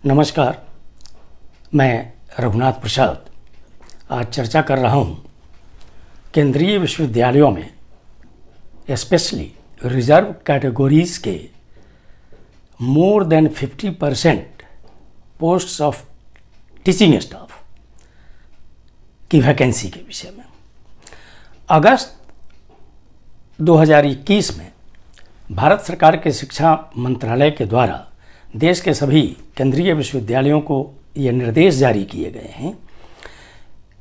नमस्कार, मैं रघुनाथ प्रसाद आज चर्चा कर रहा हूँ केंद्रीय विश्वविद्यालयों में स्पेशली रिजर्व कैटेगरीज के more than 50% posts of teaching staff की वैकेंसी के विषय में। अगस्त 2021 में भारत सरकार के शिक्षा मंत्रालय के द्वारा देश के सभी केंद्रीय विश्वविद्यालयों को ये निर्देश जारी किए गए हैं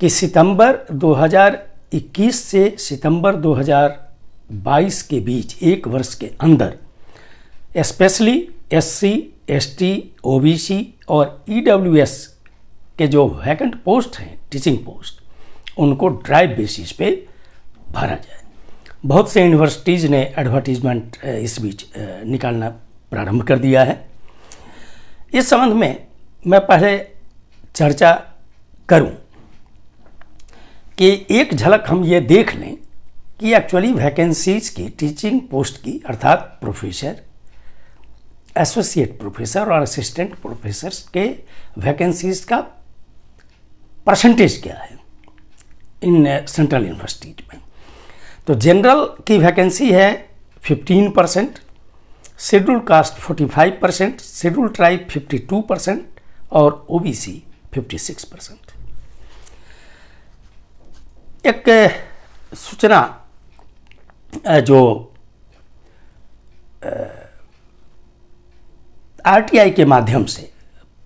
कि सितंबर 2021 से सितंबर 2022 के बीच एक वर्ष के अंदर स्पेशली एससी, एसटी, ओबीसी और ईडब्ल्यूएस के जो वैकेंट पोस्ट हैं, टीचिंग पोस्ट, उनको ड्राइव बेसिस पे भरा जाए। बहुत से यूनिवर्सिटीज़ ने एडवर्टीजमेंट इस बीच निकालना प्रारंभ कर दिया है। इस संबंध में मैं पहले चर्चा करूं कि एक झलक हम ये देख लें कि एक्चुअली वैकेंसीज की टीचिंग पोस्ट की अर्थात प्रोफेसर, एसोसिएट प्रोफेसर और असिस्टेंट प्रोफेसर के वैकेंसीज का परसेंटेज क्या है इन सेंट्रल यूनिवर्सिटीज में। तो जनरल की वैकेंसी है 15%, शेड्यूल कास्ट 45%, शेड्यूल ट्राइब 52% और ओबीसी 56%। एक सूचना जो आरटीआई के माध्यम से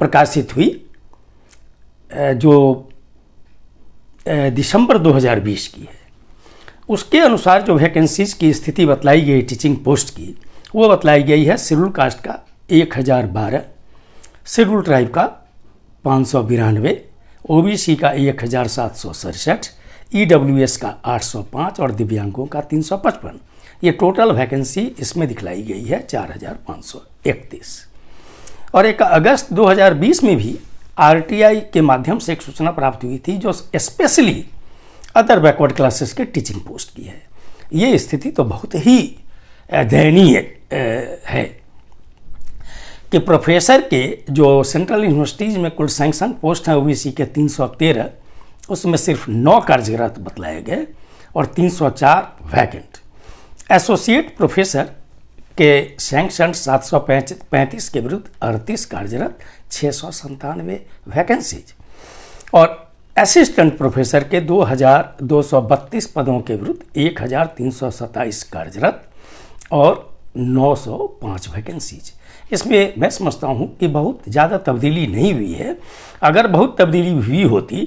प्रकाशित हुई, जो दिसंबर 2020 की है, उसके अनुसार जो वैकेंसीज की स्थिति बतलाई गई टीचिंग पोस्ट की, वो बतलाई गई है शेड्यूल कास्ट का 1012, शेड्यूल ट्राइब का 592, ओबीसी का 1767, ईडब्ल्यूएस का 805 और दिव्यांगों का 355। ये टोटल वैकेंसी इसमें दिखलाई गई है 4531। और एक अगस्त 2020 में भी आरटीआई के माध्यम से एक सूचना प्राप्त हुई थी जो स्पेशली अदर बैकवर्ड क्लासेस के टीचिंग पोस्ट की है। ये स्थिति तो बहुत ही दयनीय है कि प्रोफेसर के जो सेंट्रल यूनिवर्सिटीज़ में कुल सैंक्शन पोस्ट हैं ओबीसी के 313, उसमें सिर्फ 9 कार्यरत बतलाए गए और 304 वैकेंट। एसोसिएट प्रोफेसर के सैंक्शन 735 के विरुद्ध 38 कार्यरत, 697 वैकेंसीज और असिस्टेंट प्रोफेसर के 2232 पदों के विरुद्ध 1327 कार्यरत और 905 वैकेंसीज। इसमें मैं समझता हूँ कि बहुत ज़्यादा तब्दीली नहीं हुई है। अगर बहुत तब्दीली हुई होती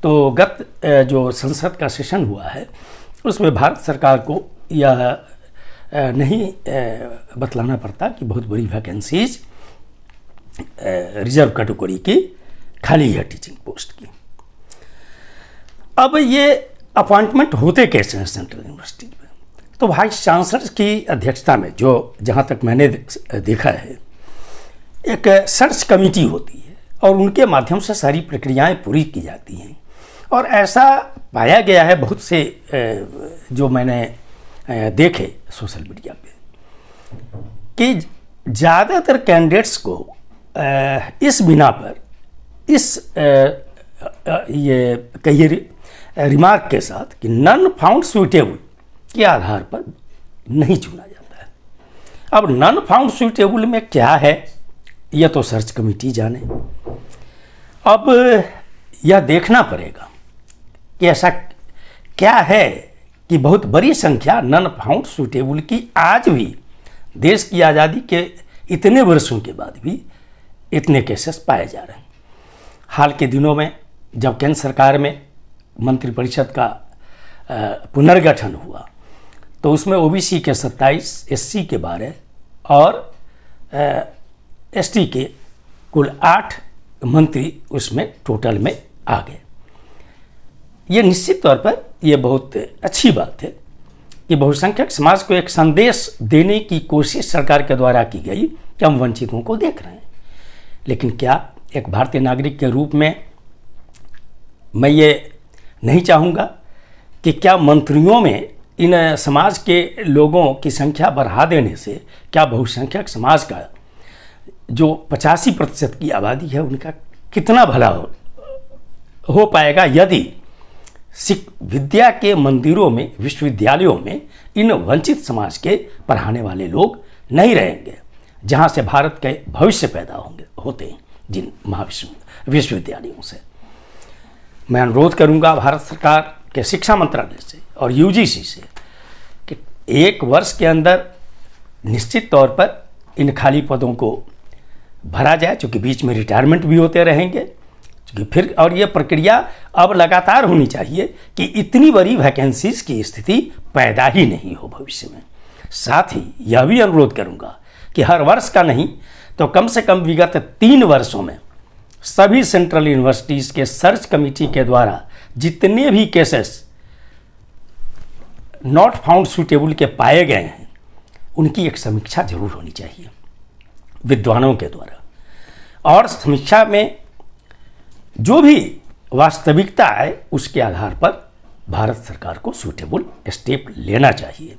तो गत जो संसद का सेशन हुआ है उसमें भारत सरकार को यह नहीं बतलाना पड़ता कि बहुत बड़ी वैकेंसीज रिजर्व कैटेगरी की खाली है टीचिंग पोस्ट की। अब ये अपॉइंटमेंट होते कैसे हैं सेंट्रल यूनिवर्सिटी में? तो वाइस चांसलर की अध्यक्षता में, जो जहाँ तक मैंने देखा है, एक सर्च कमेटी होती है और उनके माध्यम से सारी प्रक्रियाएं पूरी की जाती हैं। और ऐसा पाया गया है बहुत से जो मैंने देखे सोशल मीडिया पे कि ज़्यादातर कैंडिडेट्स को इस बिना पर, इस ये कहिए रिमार्क के साथ कि नन फाउंड सुइटेबल के आधार पर नहीं चुना जाता है। अब नन फाउंड सुइटेबल में क्या है यह तो सर्च कमेटी जाने। अब यह देखना पड़ेगा कि ऐसा क्या है कि बहुत बड़ी संख्या नन फाउंड सुइटेबल की आज भी देश की आज़ादी के इतने वर्षों के बाद भी इतने केसेस पाए जा रहे हैं। हाल के दिनों में जब केंद्र सरकार में मंत्रिपरिषद का पुनर्गठन हुआ तो उसमें ओबीसी के 27, एससी के 12 और एसटी के कुल 8 मंत्री उसमें टोटल में आ गए। ये निश्चित तौर पर यह बहुत अच्छी बात है कि बहुसंख्यक समाज को एक संदेश देने की कोशिश सरकार के द्वारा की गई कि हम वंचितों को देख रहे हैं। लेकिन क्या एक भारतीय नागरिक के रूप में मैं ये नहीं चाहूँगा कि क्या मंत्रियों में इन समाज के लोगों की संख्या बढ़ा देने से क्या बहुसंख्यक समाज का जो 85% की आबादी है उनका कितना भला हो पाएगा यदि विद्या के मंदिरों में, विश्वविद्यालयों में इन वंचित समाज के पढ़ाने वाले लोग नहीं रहेंगे, जहाँ से भारत के भविष्य पैदा होते हैं जिन विश्वविद्यालयों से। मैं अनुरोध करूंगा भारत सरकार के शिक्षा मंत्रालय से और यूजीसी से कि 1 वर्ष के अंदर निश्चित तौर पर इन खाली पदों को भरा जाए, क्योंकि बीच में रिटायरमेंट भी होते रहेंगे, क्योंकि फिर और ये प्रक्रिया अब लगातार होनी चाहिए कि इतनी बड़ी वैकेंसीज की स्थिति पैदा ही नहीं हो भविष्य में। साथ ही यह भी अनुरोध करूंगा कि हर वर्ष का नहीं तो कम से कम विगत 3 वर्षों में सभी सेंट्रल यूनिवर्सिटीज के सर्च कमेटी के द्वारा जितने भी केसेस नॉट फाउंड सूटेबल के पाए गए हैं उनकी एक समीक्षा जरूर होनी चाहिए विद्वानों के द्वारा, और समीक्षा में जो भी वास्तविकता है उसके आधार पर भारत सरकार को सूटेबल स्टेप लेना चाहिए।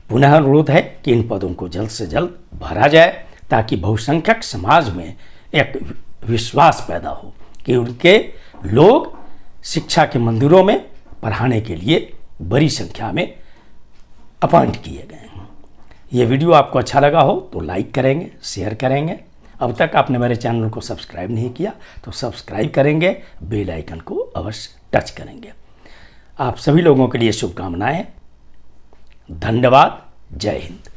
पुनः अनुरोध है कि इन पदों को जल्द से जल्द भरा जाए ताकि बहुसंख्यक समाज में एक विश्वास पैदा हो कि उनके लोग शिक्षा के मंदिरों में पढ़ाने के लिए बड़ी संख्या में अपॉइंट किए गए हैं। ये वीडियो आपको अच्छा लगा हो तो लाइक करेंगे, शेयर करेंगे। अब तक आपने मेरे चैनल को सब्सक्राइब नहीं किया तो सब्सक्राइब करेंगे, बेल आइकन को अवश्य टच करेंगे। आप सभी लोगों के लिए शुभकामनाएं। धन्यवाद। जय हिंद।